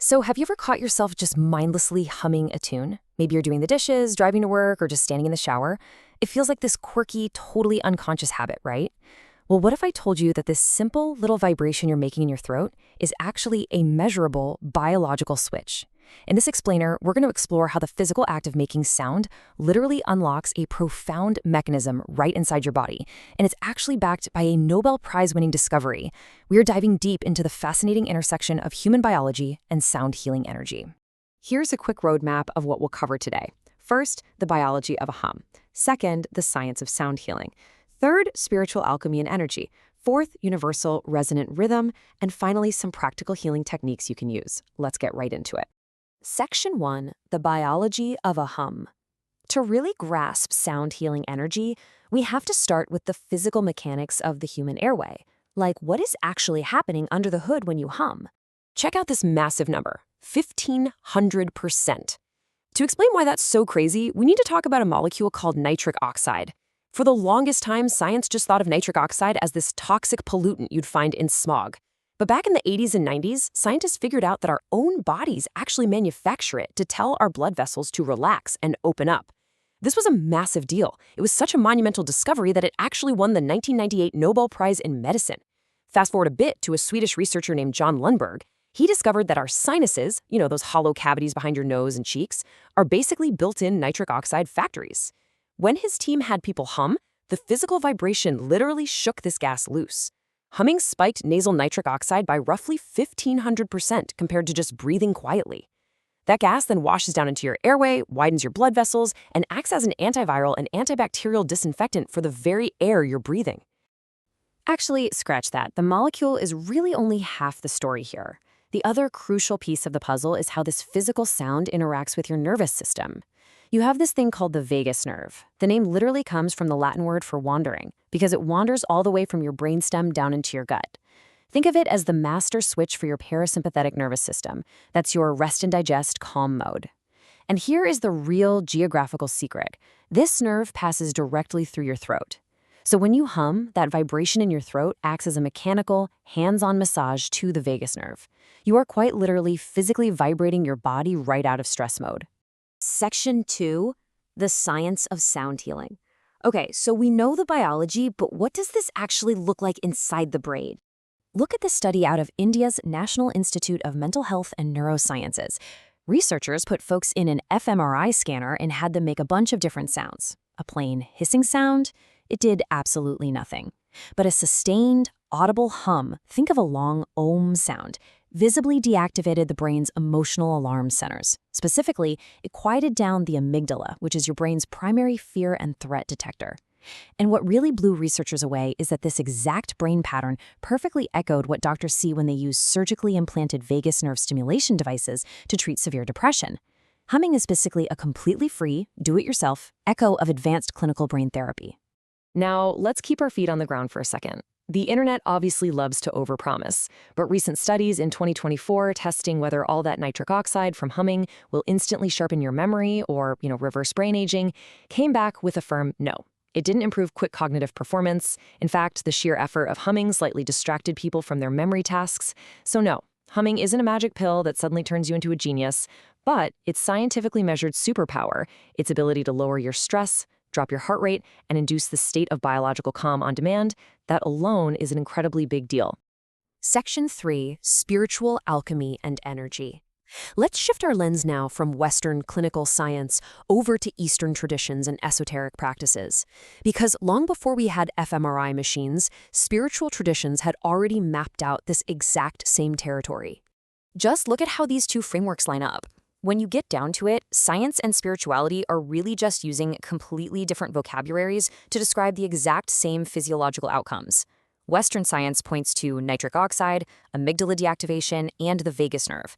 So, have you ever caught yourself just mindlessly humming a tune? Maybe you're doing the dishes, driving to work, or just standing in the shower. It feels like this quirky, totally unconscious habit, right? Well, what if I told you that this simple little vibration you're making in your throat is actually a measurable biological switch? In this explainer, we're going to explore how the physical act of making sound literally unlocks a profound mechanism right inside your body, and it's actually backed by a Nobel Prize-winning discovery. We are diving deep into the fascinating intersection of human biology and sound healing energy. Here's a quick roadmap of what we'll cover today. First, the biology of a hum. Second, the science of sound healing. Third, spiritual alchemy and energy. Fourth, universal resonant rhythm. And finally, some practical healing techniques you can use. Let's get right into it. Section 1, the biology of a hum. To really grasp sound healing energy, we have to start with the physical mechanics of the human airway. Like, what is actually happening under the hood when you hum? Check out this massive number, 1,500%. To explain why that's so crazy, we need to talk about a molecule called nitric oxide. For the longest time, science just thought of nitric oxide as this toxic pollutant you'd find in smog. But back in the 80s and 90s, scientists figured out that our own bodies actually manufacture it to tell our blood vessels to relax and open up. This was a massive deal. It was such a monumental discovery that it actually won the 1998 Nobel Prize in Medicine. Fast forward a bit to a Swedish researcher named John Lundberg. He discovered that our sinuses, those hollow cavities behind your nose and cheeks, are basically built-in nitric oxide factories. When his team had people hum, the physical vibration literally shook this gas loose. Humming spiked nasal nitric oxide by roughly 1,500% compared to just breathing quietly. That gas then washes down into your airway, widens your blood vessels, and acts as an antiviral and antibacterial disinfectant for the very air you're breathing. Actually, scratch that. The molecule is really only half the story here. The other crucial piece of the puzzle is how this physical sound interacts with your nervous system. You have this thing called the vagus nerve. The name literally comes from the Latin word for wandering, because it wanders all the way from your brainstem down into your gut. Think of it as the master switch for your parasympathetic nervous system. That's your rest and digest calm mode. And here is the real geographical secret. This nerve passes directly through your throat. So when you hum, that vibration in your throat acts as a mechanical, hands-on massage to the vagus nerve. You are quite literally physically vibrating your body right out of stress mode. Section 2, the science of sound healing. Okay, so we know the biology, but what does this actually look like inside the brain? Look at this study out of India's National Institute of Mental Health and Neurosciences. Researchers put folks in an fMRI scanner and had them make a bunch of different sounds. A plain hissing sound? It did absolutely nothing. But a sustained, audible hum, think of a long om sound, visibly deactivated the brain's emotional alarm centers. Specifically, it quieted down the amygdala, which is your brain's primary fear and threat detector. And what really blew researchers away is that this exact brain pattern perfectly echoed what doctors see when they use surgically implanted vagus nerve stimulation devices to treat severe depression. Humming is basically a completely free, do-it-yourself echo of advanced clinical brain therapy. Now, let's keep our feet on the ground for a second. The internet obviously loves to overpromise, but recent studies in 2024 testing whether all that nitric oxide from humming will instantly sharpen your memory or, reverse brain aging, came back with a firm no. It didn't improve quick cognitive performance. In fact, the sheer effort of humming slightly distracted people from their memory tasks. So no, humming isn't a magic pill that suddenly turns you into a genius, but it's scientifically measured superpower, its ability to lower your stress, drop your heart rate, and induce the state of biological calm on demand. That alone is an incredibly big deal. Section 3, spiritual alchemy and energy. Let's shift our lens now from Western clinical science over to Eastern traditions and esoteric practices. Because long before we had fMRI machines, spiritual traditions had already mapped out this exact same territory. Just look at how these two frameworks line up. When you get down to it, science and spirituality are really just using completely different vocabularies to describe the exact same physiological outcomes. Western science points to nitric oxide, amygdala deactivation, and the vagus nerve.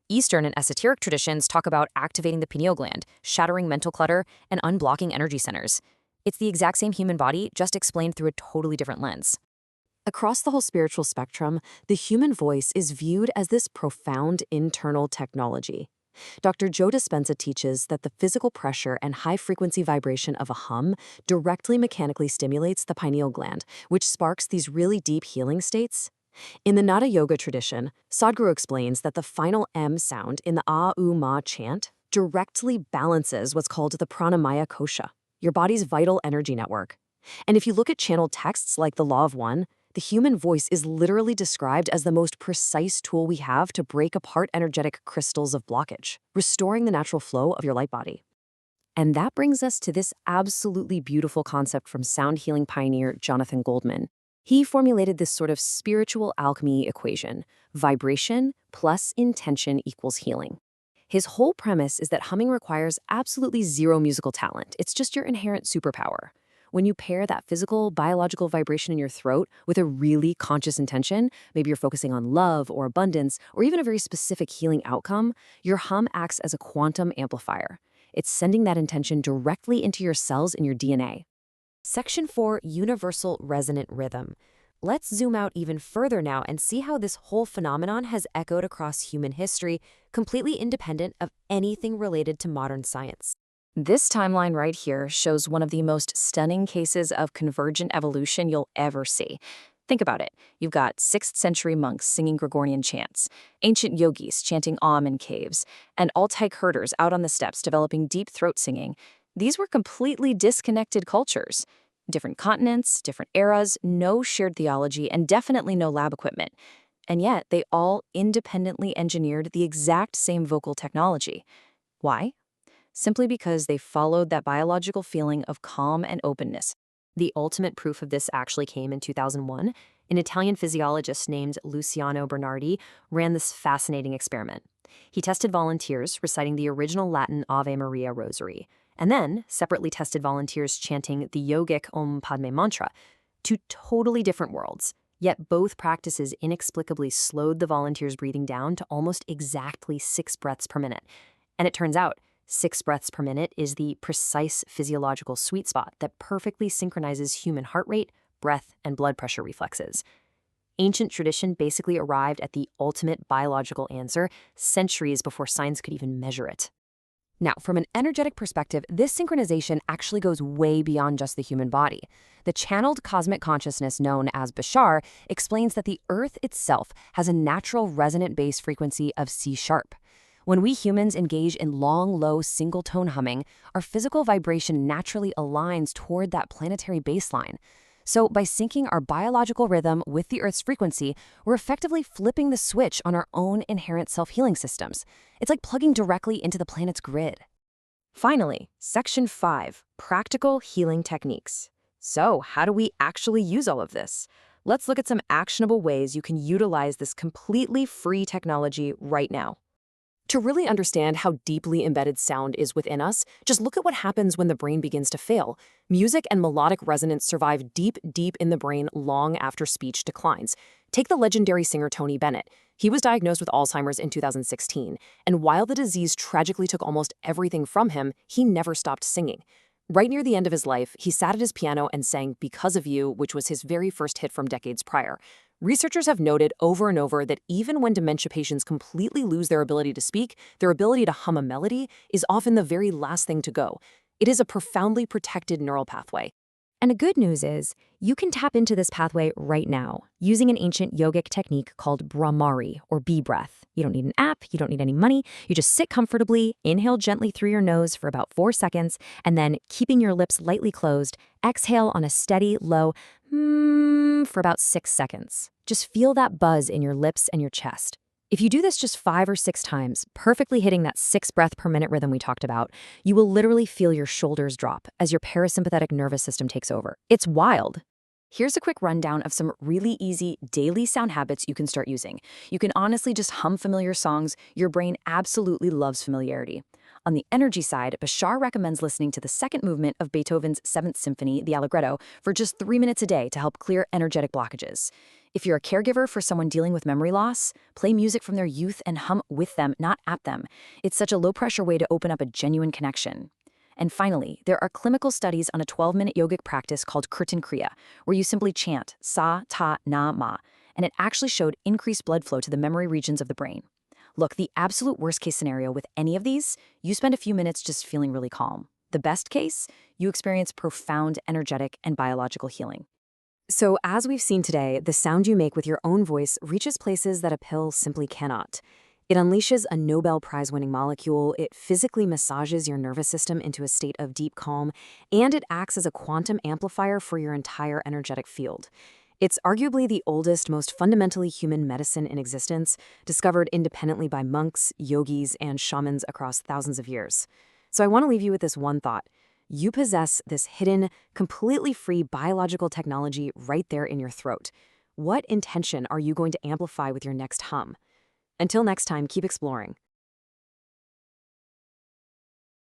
Eastern and esoteric traditions talk about activating the pineal gland, shattering mental clutter, and unblocking energy centers. It's the exact same human body, just explained through a totally different lens. Across the whole spiritual spectrum, the human voice is viewed as this profound internal technology. Dr. Joe Dispenza teaches that the physical pressure and high-frequency vibration of a hum directly mechanically stimulates the pineal gland, which sparks these really deep healing states. In the Nada Yoga tradition, Sadhguru explains that the final M sound in the A-U-Ma chant directly balances what's called the pranamaya kosha, your body's vital energy network. And if you look at channeled texts like the Law of One, the human voice is literally described as the most precise tool we have to break apart energetic crystals of blockage, restoring the natural flow of your light body. And that brings us to this absolutely beautiful concept from sound healing pioneer Jonathan Goldman. He formulated this sort of spiritual alchemy equation: vibration plus intention equals healing. His whole premise is that humming requires absolutely zero musical talent. It's just your inherent superpower. When you pair that physical, biological vibration in your throat with a really conscious intention, maybe you're focusing on love or abundance, or even a very specific healing outcome, your hum acts as a quantum amplifier. It's sending that intention directly into your cells in your DNA. Section 4, Universal Resonant Rhythm. Let's zoom out even further now and see how this whole phenomenon has echoed across human history, completely independent of anything related to modern science. This timeline right here shows one of the most stunning cases of convergent evolution you'll ever see. Think about it. You've got 6th century monks singing Gregorian chants, ancient yogis chanting Om in caves, and Altai herders out on the steppes developing deep throat singing. These were completely disconnected cultures. Different continents, different eras, no shared theology, and definitely no lab equipment. And yet, they all independently engineered the exact same vocal technology. Why? Simply because they followed that biological feeling of calm and openness. The ultimate proof of this actually came in 2001. An Italian physiologist named Luciano Bernardi ran this fascinating experiment. He tested volunteers reciting the original Latin Ave Maria Rosary, and then separately tested volunteers chanting the yogic Om Padme mantra. Two totally different worlds, yet both practices inexplicably slowed the volunteers' breathing down to almost exactly 6 breaths per minute. And it turns out, 6 breaths per minute is the precise physiological sweet spot that perfectly synchronizes human heart rate, breath, and blood pressure reflexes. Ancient tradition basically arrived at the ultimate biological answer centuries before science could even measure it. Now, from an energetic perspective, this synchronization actually goes way beyond just the human body. The channeled cosmic consciousness known as Bashar explains that the Earth itself has a natural resonant bass frequency of C-sharp. When we humans engage in long, low, single-tone humming, our physical vibration naturally aligns toward that planetary baseline. So by syncing our biological rhythm with the Earth's frequency, we're effectively flipping the switch on our own inherent self-healing systems. It's like plugging directly into the planet's grid. Finally, Section 5, Practical Healing Techniques. So how do we actually use all of this? Let's look at some actionable ways you can utilize this completely free technology right now. To really understand how deeply embedded sound is within us, just look at what happens when the brain begins to fail. Music and melodic resonance survive deep, deep in the brain long after speech declines. Take the legendary singer Tony Bennett. He was diagnosed with Alzheimer's in 2016, and while the disease tragically took almost everything from him, he never stopped singing. Right near the end of his life, he sat at his piano and sang Because of You, which was his very first hit from decades prior. Researchers have noted over and over that even when dementia patients completely lose their ability to speak, their ability to hum a melody is often the very last thing to go. It is a profoundly protected neural pathway. And the good news is, you can tap into this pathway right now using an ancient yogic technique called Brahmari, or bee breath. You don't need an app, you don't need any money. You just sit comfortably, inhale gently through your nose for about 4 seconds, and then, keeping your lips lightly closed, exhale on a steady, low for about 6 seconds. Just feel that buzz in your lips and your chest. If you do this just 5 or 6 times, perfectly hitting that 6 breath per minute rhythm we talked about, you will literally feel your shoulders drop as your parasympathetic nervous system takes over. It's wild. Here's a quick rundown of some really easy daily sound habits you can start using. You can honestly just hum familiar songs. Your brain absolutely loves familiarity. On the energy side, Bashar recommends listening to the second movement of Beethoven's 7th Symphony, the Allegretto, for just 3 minutes a day to help clear energetic blockages. If you're a caregiver for someone dealing with memory loss, play music from their youth and hum with them, not at them. It's such a low-pressure way to open up a genuine connection. And finally, there are clinical studies on a 12-minute yogic practice called Kirtan Kriya, where you simply chant Sa, Ta, Na, Ma, and it actually showed increased blood flow to the memory regions of the brain. Look, the absolute worst-case scenario with any of these, you spend a few minutes just feeling really calm. The best case, you experience profound energetic and biological healing. So, as we've seen today, the sound you make with your own voice reaches places that a pill simply cannot. It unleashes a Nobel Prize winning molecule, it physically massages your nervous system into a state of deep calm, and it acts as a quantum amplifier for your entire energetic field. It's arguably the oldest, most fundamentally human medicine in existence, discovered independently by monks, yogis, and shamans across thousands of years. So I want to leave you with this one thought. You possess this hidden, completely free biological technology right there in your throat. What intention are you going to amplify with your next hum? Until next time, keep exploring.